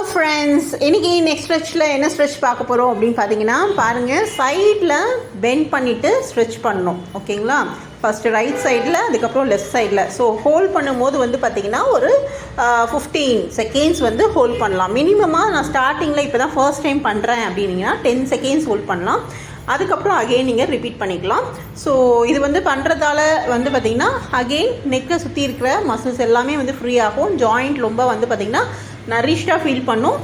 Friends, இன்றைக்கி next ஸ்ட்ரெச்சில் என்ன stretch பார்க்க போகிறோம் அப்படின்னு பார்த்தீங்கன்னா, பாருங்கள், சைடில் பெண்ட் பண்ணிவிட்டு ஸ்ட்ரெச் பண்ணணும். ஓகேங்களா? ஃபஸ்ட்டு ரைட் சைடில், அதுக்கப்புறம் லெஃப்ட் சைடில். ஸோ ஹோல்ட் பண்ணும்போது வந்து பார்த்திங்கன்னா ஒரு 15 செகண்ட்ஸ் வந்து ஹோல்ட் பண்ணலாம். மினிமமாக நான் ஸ்டார்டிங்கில் இப்போ தான் ஃபர்ஸ்ட் டைம் பண்ணுறேன் அப்படின்னீங்கன்னா 10 செகண்ட்ஸ் ஹோல்ட் பண்ணலாம். அதுக்கப்புறம் அகெயின் நீங்கள் ரிப்பீட் பண்ணிக்கலாம். ஸோ இது வந்து பண்ணுறதால வந்து பார்த்திங்கன்னா அகெயின் நெக்கை சுற்றி இருக்கிற மசில்ஸ் எல்லாமே வந்து ஃப்ரீ ஆகும். ஜாயிண்ட் ரொம்ப வந்து பார்த்திங்கன்னா நரிஷ்டாக ஃபீல் பண்ணும்.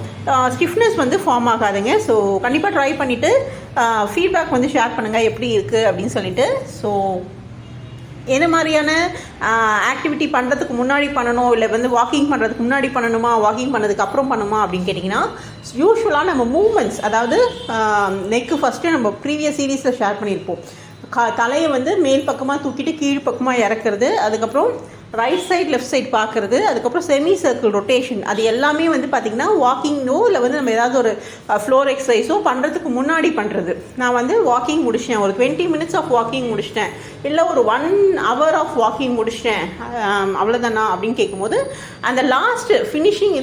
ஸ்டிஃப்னஸ் வந்து ஃபார்ம் ஆகாதுங்க. ஸோ கண்டிப்பாக ட்ரை பண்ணிவிட்டு ஃபீட்பேக் வந்து ஷேர் பண்ணுங்கள் எப்படி இருக்குது அப்படின்னு சொல்லிட்டு. ஸோ என்ன மாதிரியான ஆக்டிவிட்டி பண்ணுறதுக்கு முன்னாடி பண்ணணும், இல்லை வந்து வாக்கிங் பண்ணுறதுக்கு முன்னாடி பண்ணணுமா, வாக்கிங் பண்ணதுக்கு அப்புறம் பண்ணுமா அப்படின்னு கேட்டிங்கன்னா, யூஸ்வலாக நம்ம மூமெண்ட்ஸ், அதாவது நெக்கு ஃபஸ்ட்டு நம்ம ப்ரீவியஸ் சீரீஸில் ஷேர் பண்ணியிருப்போம். தலையை வந்து மேல் பக்கமாக தூக்கிட்டு கீழ் பக்கமாக இறக்குறது, அதுக்கப்புறம் ரைட் சைட் லெஃப்ட் சைட் பார்க்குறது, அதுக்கப்புறம் செமி சர்க்கிள் ரொட்டேஷன், அது எல்லாமே வந்து பார்த்திங்கன்னா வாக்கிங்கோ இல்லை வந்து நம்ம ஏதாவது ஒரு ஃப்ளோர் எக்ஸசைஸோ பண்ணுறதுக்கு முன்னாடி பண்ணுறது. நான் வந்து வாக்கிங் முடிச்சிட்டேன், ஒரு 20 மினிட்ஸ் ஆஃப் வாக்கிங் முடிச்சிட்டேன், இல்லை ஒரு 1 ஹவர் ஆஃப் வாக்கிங் முடிச்சிட்டேன், அவ்வளோதானா அப்படின்னு கேட்கும்போது அந்த லாஸ்ட் ஃபினிஷிங்,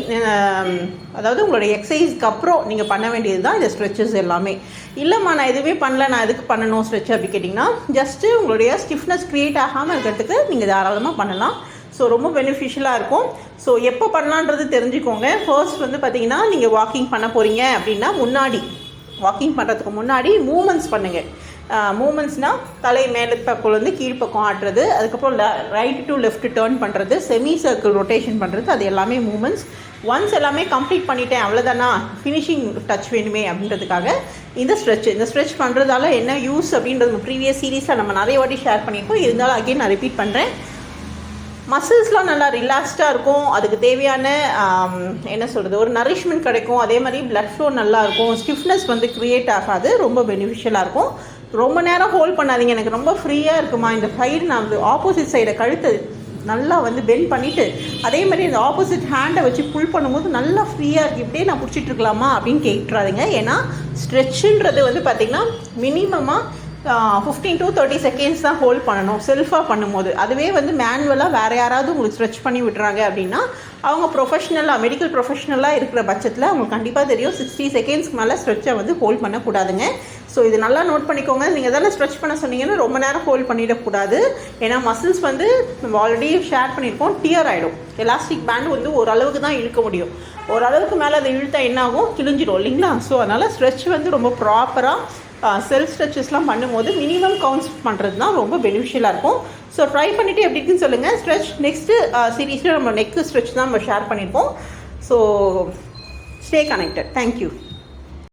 அதாவது உங்களுடைய எக்ஸசைஸ்க்கு அப்புறம் நீங்கள் பண்ண வேண்டியது தான் இந்த ஸ்ட்ரெச்சஸ் எல்லாமே. இல்லைம்மா நான் எதுவுமே பண்ணல, நான் எதுக்கு பண்ணணும் ஸ்ட்ரெச் அப்படி கேட்டிங்கன்னா, ஜஸ்ட்டு உங்களுடைய ஸ்டிஃப்னஸ் க்ரியேட் ஆகாமல் இருக்கிறதுக்கு நீங்கள் தாராளமாக பண்ணலாம். ஸோ ரொம்ப பெனிஃபிஷியலாக இருக்கும். ஸோ எப்போ பண்ணலான்றது தெரிஞ்சுக்கோங்க. ஃபர்ஸ்ட் வந்து பார்த்திங்கன்னா, நீங்கள் வாக்கிங் பண்ண போகிறீங்க அப்படின்னா முன்னாடி, வாக்கிங் பண்ணுறதுக்கு முன்னாடி மூமெண்ட்ஸ் பண்ணுங்கள். மூமெண்ட்ஸ்னால் தலை மேலே பக்கம் வந்து கீழ்ப்பக்கம் ஆட்டுறது, அதுக்கப்புறம் ரைட் டு லெஃப்ட் டேர்ன் பண்ணுறது, செமி சர்க்கிள் ரொட்டேஷன் பண்ணுறது, அது எல்லாமே மூமெண்ட்ஸ். ஒன்ஸ் எல்லாமே கம்ப்ளீட் பண்ணிட்டேன், அவ்வளோதானா ஃபினிஷிங் டச் வேணுமே அப்படின்றதுக்காக இந்த ஸ்ட்ரெச் பண்ணுறதால என்ன யூஸ் அப்படின்றது ப்ரீவியஸ் சீரீஸில் நம்ம நிறைய வாட்டி ஷேர் பண்ணியிருக்கோம். இருந்தாலும் அகெயின் நான் ரிப்பீட் பண்ணுறேன். மசில்ஸ்லாம் நல்லா ரிலாக்ஸ்டாக இருக்கும். அதுக்கு தேவையான என்ன சொல்கிறது, ஒரு நரிஷ்மெண்ட் கிடைக்கும். அதே மாதிரி பிளட் ஃப்ளோ நல்லாயிருக்கும். ஸ்டிஃப்னஸ் வந்து க்ரியேட் ஆகாது. ரொம்ப பெனிஃபிஷியலாக இருக்கும். ரொம்ப நேரம் ஹோல்ட் பண்ணாதீங்க. எனக்கு ரொம்ப ஃப்ரீயாக இருக்குமா, இந்த சைடு நான் ஆப்போசிட் சைடை கழுத்து நல்லா வந்து பெண்ட் பண்ணிவிட்டு, அதே மாதிரி இந்த ஆப்போசிட் ஹேண்டை வச்சு புல் பண்ணும்போது நல்லா ஃப்ரீயாக இருக்குது, இப்படியே நான் பிடிச்சிட்ருக்கலாமா அப்படின்னு கேட்டுறாதீங்க. ஏன்னா ஸ்ட்ரெச்சுன்றது வந்து பார்த்திங்கன்னா மினிமமாக 15 to 30 செகண்ட்ஸ் தான் ஹோல்ட் பண்ணணும் செல்ஃபாக பண்ணும்போது. அதுவே வந்து மேனுவலாக வேறு யாராவது உங்களுக்கு ஸ்ட்ரெச் பண்ணி விட்டுறாங்க அப்படின்னா, அவங்க ப்ரொஃபஷ்னலாக மெடிக்கல் ப்ரொஃபஷ்னலாக இருக்கிற பட்சத்தில் அவங்களுக்கு கண்டிப்பாக தெரியும் 60 செகண்ட்ஸ்க்கு மேலே ஸ்ட்ரெச்சை வந்து ஹோல்ட் பண்ணக்கூடாதுங்க. ஸோ இது நல்லா நோட் பண்ணிக்கோங்க. நீங்கள் தானே ஸ்ட்ரெச் பண்ண சொன்னீங்கன்னா ரொம்ப நேரம் ஹோல்ட் பண்ணிடக்கூடாது. ஏன்னா மசில்ஸ் வந்து நம்ம ஆல்ரெடி ஷேர் பண்ணியிருக்கோம், டியர் ஆகிடும். எலாஸ்டிக் பேண்ட் வந்து ஓரளவுக்கு தான் இழுக்க முடியும். ஓரளவுக்கு மேலே அதை இழுத்தா என்ன ஆகும், கிழிஞ்சிடும் இல்லைங்களா? ஸோ அதனால் ஸ்ட்ரெச் வந்து ரொம்ப ப்ராப்பராக செல்ஃப் ஸ்ட்ரெச்சஸ்லாம் பண்ணும்போது மினிமம் கவுண்ட்ஸ் பண்ணுறது தான் ரொம்ப பெனிஃபிஷியலாக இருக்கும். ஸோ ட்ரை பண்ணிவிட்டு எப்படி இருக்குன்னு சொல்லுங்கள். ஸ்ட்ரெச் நெக்ஸ்ட்டு சீரீஸில் நம்ம நெக்கு ஸ்ட்ரெச் தான் நம்ம ஷேர் பண்ணியிருப்போம். So stay connected. தேங்க்யூ.